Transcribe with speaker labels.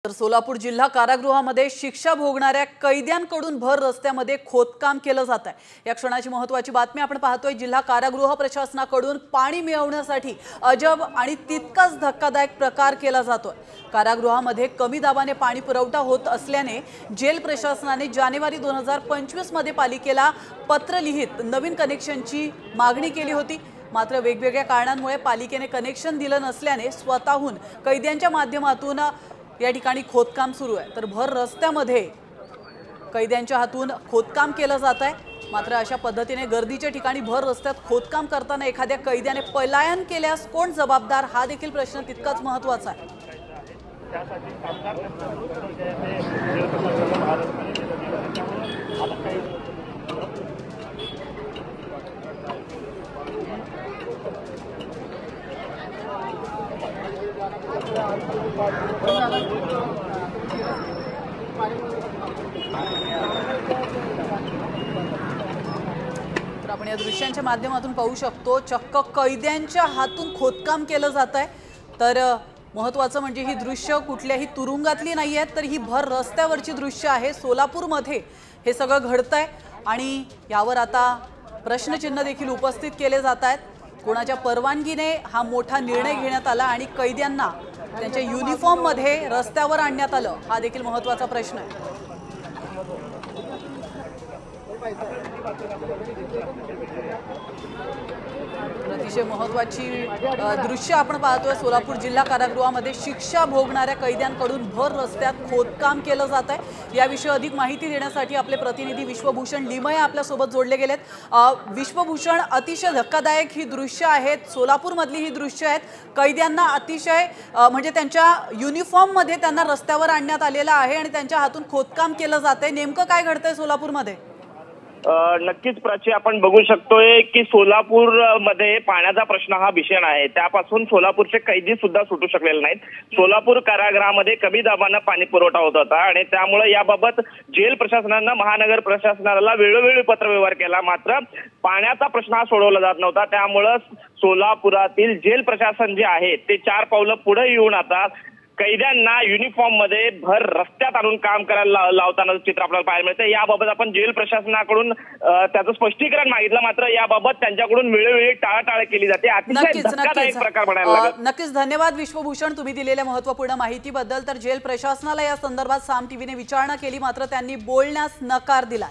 Speaker 1: तर सोलापूर जिल्हा कारागृहामध्ये शिक्षा भोगणाऱ्या कैद्यांकडून भर रस्त्यामध्ये खोदकाम केलं जात आहे। या क्षणाची महत्त्वाची बातमी आपण पाहतोय। जिल्हा कारागृह प्रशासनाकडून पाणी मिळवण्यासाठी अजब आणि तितकाच धक्कादायक प्रकार केला जातोय। कारागृहामध्ये कमी दाबाने पाणी पुरवठा होत असल्याने जेल प्रशासनाने जानेवारी 2025 मध्ये पालिकेला पत्र लिहित नवीन कनेक्शनची मागणी केली होती। मात्र वेगवेगळ्या कारणांमुळे पालिकेने कनेक्शन दिलं नसल्याने स्वतःहून कैद्यांच्या माध्यमातून या ठिकाणी खोदकाम सुरू आहे। तर भर रस्त्यामध्ये कैद्यांच्या हातून खोदकाम केलं जात आहे। मात्र अशा पद्धतीने गर्दीच्या ठिकाणी भर रस्त्यात खोदकाम करताना एखाद्या कैद्याने पलायन केल्यास कोण जबाबदार हा देखील प्रश्न तितकाच महत्त्वाचा आहे। तर आपण या दृश्यांच्या माध्यमातून पाहू शकतो चक्क कैद्यांच्या हातून खोदकाम केलं जात आहे। तर महत्त्वाचं म्हणजे ही दृश्य कुठल्याही तुरुंगातली नाही आहेत, तर ही भर रस्त्यावरची दृश्य आहे। सोलापूरमध्ये हे सगळं घडतंय आणि यावर आता प्रश्नचिन्ह देखील उपस्थित केले जात आहेत। कोणाच्या परवानगीने हा मोठा निर्णय घेण्यात आला आणि कैद्यांना त्यांच्या युनिफॉर्म मध्ये रस्त्यावर आणण्यात आलं हा देखील महत्त्वाचा प्रश्न आहे। अतिशय महत्त्वाची दृश्य आपण पाहतोय। सोलापूर जिल्हा कारागृहामध्ये शिक्षा भोगणाऱ्या कैद्यांकडून भर रस्त्यात खोदकाम केलं जात आहे। याविषयी अधिक माहिती देण्यासाठी आपले प्रतिनिधी विश्वभूषण लिमये आपल्या सोबत जोडले गेलेत। विश्वभूषण, अतिशय धक्कादायक ही दृश्य आहेत, सोलापूरमधली ही दृश्य आहेत। कैद्यांना अतिशय म्हणजे त्यांच्या युनिफॉर्म मध्ये त्यांना रस्त्यावर आणण्यात आलेलं आहे आणि त्यांच्या हातून खोदकाम केलं जात आहे। नेमकं काय घडतंय सोलापूरमध्ये?
Speaker 2: नक्कीच प्राची, आपण बघू शकतोय की सोलापूर मध्ये पाण्याचा प्रश्न हा भीषण आहे। त्यापासून सोलापूरचे कैदी सुद्धा सुटू शकलेले नाहीत। सोलापूर कारागृहामध्ये कमी दाबाने पाणी पुरवठा होत होता आणि त्यामुळे याबाबत जेल प्रशासनानं महानगर प्रशासनाला वेळोवेळी पत्रव्यवहार केला, मात्र पाण्याचा प्रश्न हा सोडवला जात नव्हता। त्यामुळे सोलापुरातील जेल प्रशासन जे आहे ते 4 पावलं पुढे येऊन आता कैद्यांना युनिफॉर्म मध्ये भर रस्त्यात आणून काम करायला लावताना चित्र आपल्याला पाहायला मिळतं। याबाबत आपण जेल प्रशासनाकडून त्याचं स्पष्टीकरण मागितलं, मात्र याबाबत त्यांच्याकडून वेळोवेळी टाळाटाळ केली जाते। अतिशय धक्कादायक प्रकार म्हणायला लागेल।
Speaker 1: नक्कीच धन्यवाद विश्वभूषण, तुम्ही दिलेल्या महत्त्वपूर्ण माहितीबद्दल। तर जेल प्रशासनाला या संदर्भात साम टीव्हीने विचारणा केली, मात्र त्यांनी बोलण्यास नकार दिला।